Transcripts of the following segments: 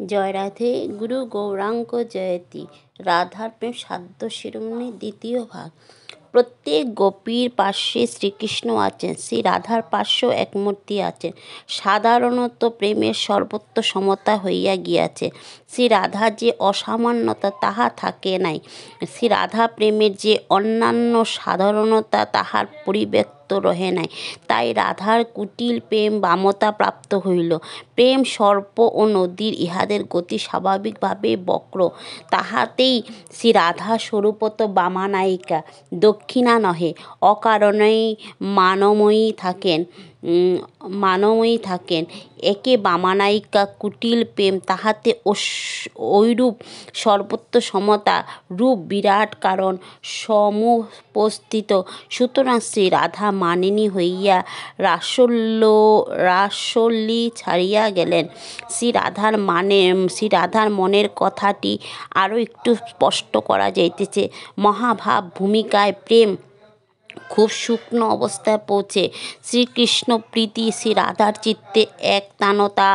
জয় রাধে। গুরু গৌরাঙ্গ জয়তী। রাধার প্রেম সাধ্য শিরোমণি দ্বিতীয় ভাগ। প্রত্যেক গোপীর পার্শ্বে শ্রীকৃষ্ণ আছেন, শ্রী রাধার পার্শ্বেও এক মূর্তি আছেন। সাধারণত প্রেমের সর্বত্র সমতা হইয়া গিয়াছে, শ্রী রাধা যে অসামান্যতা তাহা থাকে নাই। শ্রী রাধা প্রেমের যে অন্যান্য সাধারণতা তাহার পরিব্যক্ত রহে নাই। তাই রাধার কুটিল প্রেম বামতা প্রাপ্ত হইল। প্রেম সর্প ও নদীর, ইহাদের গতি স্বাভাবিকভাবে বক্র। তাহাতেই শ্রী রাধা স্বরূপত বামানায়িকা, দক্ষিণা নহে। অকারণেই মানময়ী থাকেন। একে বামানায়িকা কুটিল প্রেম, তাহাতে ঐরূপ সর্বত্র সমতা রূপ বিরাট কারণ সমুপস্থিত। সুতরাং শ্রী রাধা মানিনী হইয়া রাসল্লী ছাড়িয়া গেলেন। শ্রী রাধার মনের কথাটি আরও একটু স্পষ্ট করা যাইতেছে। মহাভাব ভূমিকায় প্রেম খুব শুকনো অবস্থায় পৌঁছে। শ্রীকৃষ্ণ প্রীতি শ্রী রাধার চিত্তে একতানতা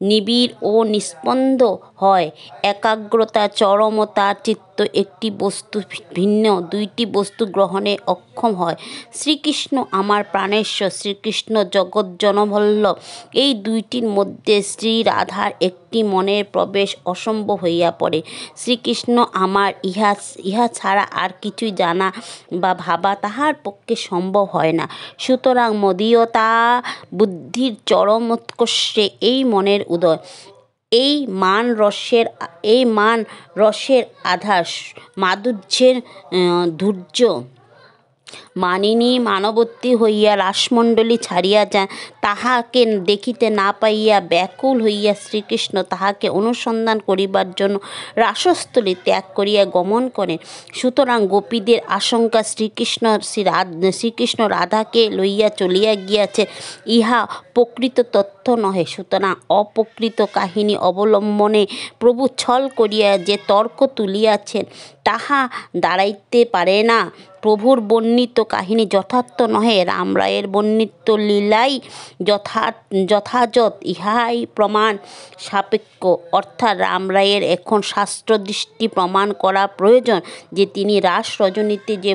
নিবিড় ও নিস্পন্দ হয়। একাগ্রতা চরমতা চিত্ত একটি বস্তু ভিন্ন দুইটি বস্তু গ্রহণে অক্ষম হয়। শ্রীকৃষ্ণ আমার প্রাণেশ্বর, শ্রীকৃষ্ণ জগজ্জনবল্লভ, এই দুইটির মধ্যে শ্রী রাধার একটি মনের প্রবেশ অসম্ভব হইয়া পড়ে। শ্রীকৃষ্ণ আমার, ইহা ছাড়া আর কিছুই জানা বা ভাবা তাহার পক্ষে সম্ভব হয় না। সুতরাং মদীয়তা বুদ্ধির চরম উৎকর্ষে এই মনের উদয়। এই মান রসের আধার, মাধুর্যের ধৈর্য। মানিনী মানবতী হইয়া রাসমণ্ডলী ছাড়িয়া যান। তাহাকে দেখিতে না পাইয়া ব্যাকুল হইয়া শ্রীকৃষ্ণ তাহাকে অনুসন্ধান করিবার জন্য রাসস্থলী ত্যাগ করিয়া গমন করেন। সুতরাং গোপীদের আশঙ্কা শ্রীকৃষ্ণ রাধাকে লইয়া চলিয়া গিয়াছে, ইহা প্রকৃত তথ্য নহে। সুতরাং অপ্রকৃত কাহিনী অবলম্বনে প্রভু ছল করিয়া যে তর্ক তুলিয়াছেন তাহা দাঁড়াইতে পারে না। প্রভুর বর্ণিত কাহিনী যথার্থ নহে, রামরায়ের বর্ণিত লীলাই যথাযথ, ইহাই প্রমাণ সাপেক্ষ। অর্থাৎ রামরায়ের এখন শাস্ত্রদৃষ্টি প্রমাণ করা প্রয়োজন যে তিনি রাস রজনীতে যে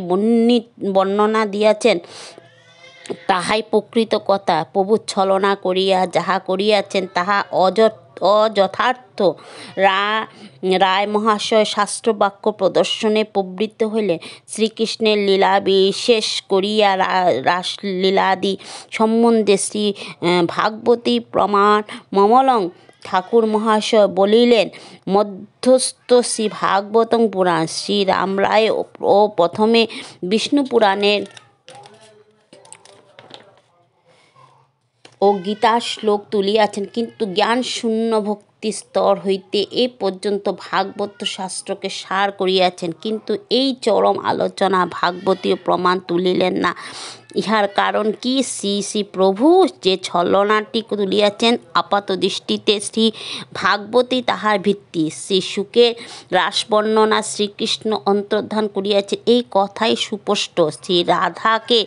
বর্ণনা দিয়াছেন তাহাই প্রকৃত কথা। প্রভু ছলনা করিয়া যাহা করিয়াছেন তাহা অযথার্থ। রায় মহাশয় শাস্ত্রবাক্য প্রদর্শনে প্রবৃত্ত হইলেন। শ্রীকৃষ্ণের লীলা বিশেষ করিয়া রাসলীলাদি সম্বন্ধে শ্রী ভাগবতী প্রমাণ মমলং ঠাকুর মহাশয় বলিলেন। মধ্যস্থ শ্রী ভাগবতং পুরাণ। শ্রী রামরায় ও প্রথমে বিষ্ণু পুরাণের ও গীতার শ্লোক তুলিয়াছেন, কিন্তু জ্ঞানশূন্য ভক্তি স্তর হইতে এ পর্যন্ত ভাগবত শাস্ত্রকে সার করিয়াছেন, কিন্তু এই চরম আলোচনা ভাগবতীয় প্রমাণ তুলিলেন না। ইহার কারণ কি? শ্রী শ্রী প্রভু যে ছলনাটি তুলিয়াছেন আপাত দৃষ্টিতে শ্রী ভাগবতী তাহার ভিত্তি। শ্রী শুকের রাসবর্ণনা শ্রীকৃষ্ণ অন্তর্ধান করিয়াছেন, এই কথাই সুস্পষ্ট। শ্রী রাধাকে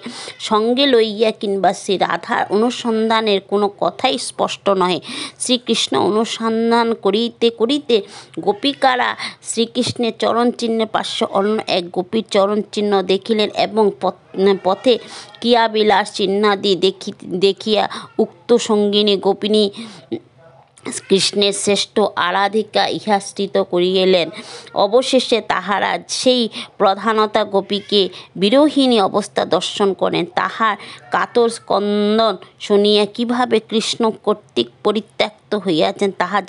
সঙ্গে লইয়া কিংবা শ্রী রাধার অনুসন্ধানের কোনো কথাই স্পষ্ট নহে। শ্রীকৃষ্ণ অনুসন্ধান করিতে করিতে গোপিকারা শ্রীকৃষ্ণের চরণচিহ্নের পার্শ্বে অন্য এক গোপীর চরণচিহ্ন দেখিলেন এবং পথে ক্রিয়াবিলাস চিহ্নাদি দেখিয়া উক্ত সঙ্গিনী গোপিনী কৃষ্ণের শ্রেষ্ঠ আরাধিকা ইহা স্থির করিলেন। অবশেষে তাহারা সেই প্রধানতা গোপীকে বিরোহিণী অবস্থা দর্শন করেন। তাহার কাতর ক্রন্দন শুনিয়া কিভাবে কৃষ্ণ কর্তৃক পরিত্যক্ত হইয়াছেন তাহা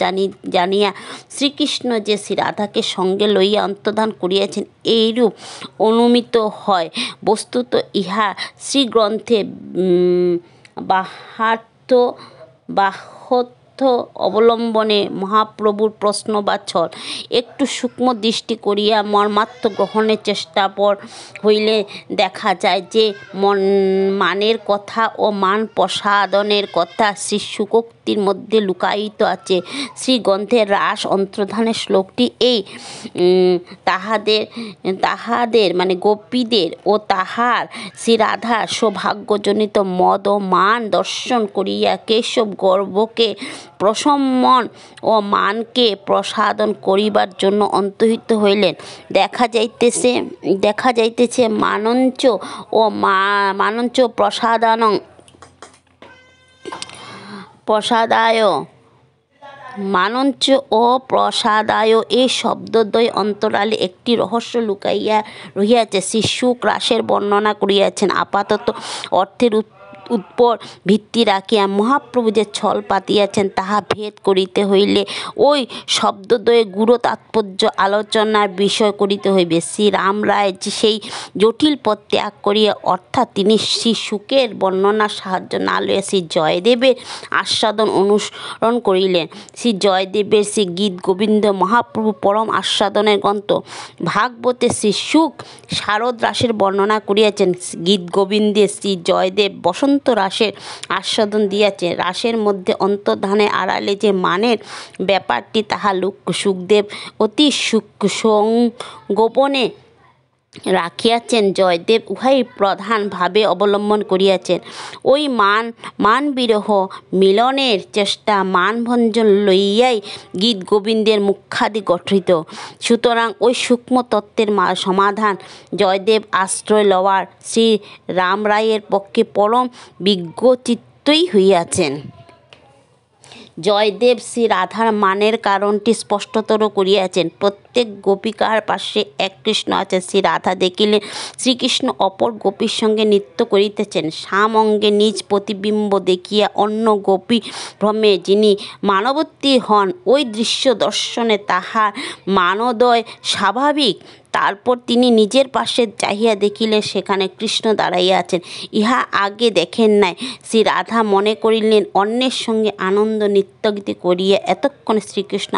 জানিয়া শ্রীকৃষ্ণ যে শ্রী রাধাকে সঙ্গে লইয়া অন্তর্ধান করিয়াছেন এইরূপ অনুমিত হয়। বস্তুত ইহা শ্রীগ্রন্থে বাহ্যার্থ অবলম্বনে মহাপ্রভুর প্রশ্নবাচক। একটু সূক্ষ্ম দৃষ্টি করিয়া মর্মার্থ গ্রহণের চেষ্টাপর হইলে দেখা যায় যে মানের কথা ও মান প্রসাদনের কথা শ্রী শুকোক্তির মধ্যে লুকায়িত আছে। শ্রীগ্রন্থের রাস অন্তর্ধানের শ্লোকটি এই তাহাদের মানে গোপীদের ও তাহার শ্রী রাধার সৌভাগ্যজনিত মদ ও মান দর্শন করিয়া কেশব গর্ভকে প্রশমন ও মানকে প্রসাদন করিবার জন্য অন্তর্হিত হইলেন। দেখা যাইতেছে মানঞ্চ প্রসাদায় এই শব্দদ্বয় অন্তরালে একটি রহস্য লুকাইয়া রহিয়াছে। শ্রী শুক রাসের বর্ণনা করিয়াছেন। আপাতত অর্থের উপর ভিত্তি রাখিয়া মহাপ্রভু যে ছল পাতিয়াছেন তাহা ভেদ করিতে হইলে ওই শব্দদ্বয়ের গূঢ় তাৎপর্য আলোচনার বিষয় করিতে হইবে। শ্রীরাম রায় সেই জটিল পথ ত্যাগ করিয়া অর্থাৎ তিনি শ্রী শুকের বর্ণনার সাহায্য না লইয়া শ্রী জয়দেবের আস্বাদন অনুসরণ করিলেন। শ্রী জয়দেবের শ্রী গীত গোবিন্দ মহাপ্রভু পরম আস্বাদনের গ্রন্থ। ভাগবতে শ্রী শুক শারদ রাসের বর্ণনা করিয়াছেন। গীত গোবিন্দে শ্রী জয়দেব বসন্ত রাসের আস্বাদন দিয়াছেন। রাসের মধ্যে অন্তর্ধানের আড়ালে যে মানের ব্যাপারটি তাহা শুকদেব অতি গোপনে রাখিয়াছেন। জয়দেব উহাই প্রধানভাবে অবলম্বন করিয়াছেন। ওই মান বিরহ মিলনের চেষ্টা মানভঞ্জন লইয়াই গীত গোবিন্দের মুখ্যাদি গঠিত। সুতরাং ওই সূক্ষ্ম তত্ত্বের সমাধান জয়দেব আশ্রয় লওয়ার শ্রী রামরায়ের পক্ষে পরম বিজ্ঞচিত্তই হইয়াছেন। জয়দেব শ্রী রাধার মানের কারণটি স্পষ্টতর করিয়াছেন। প্রত্যেক গোপিকার পাশে এক কৃষ্ণ আছেন। শ্রী রাধা দেখিলেন শ্রীকৃষ্ণ অপর গোপীর সঙ্গে নৃত্য করিতেছেন। সামঙ্গে নিজ প্রতিবিম্ব দেখিয়া অন্য গোপী ভ্রমে যিনি মানবতী হন, ওই দৃশ্য দর্শনে তাহার মানোদয় স্বাভাবিক। তারপর তিনি নিজের পাশে চাহিয়া দেখিলেন সেখানে কৃষ্ণ দাঁড়াইয়া আছেন। ইহা আগে দেখেন নাই। শ্রী রাধা মনে করিলেন অন্যের সঙ্গে আনন্দ নৃত্যগীতি করিয়া এতক্ষণে শ্রীকৃষ্ণ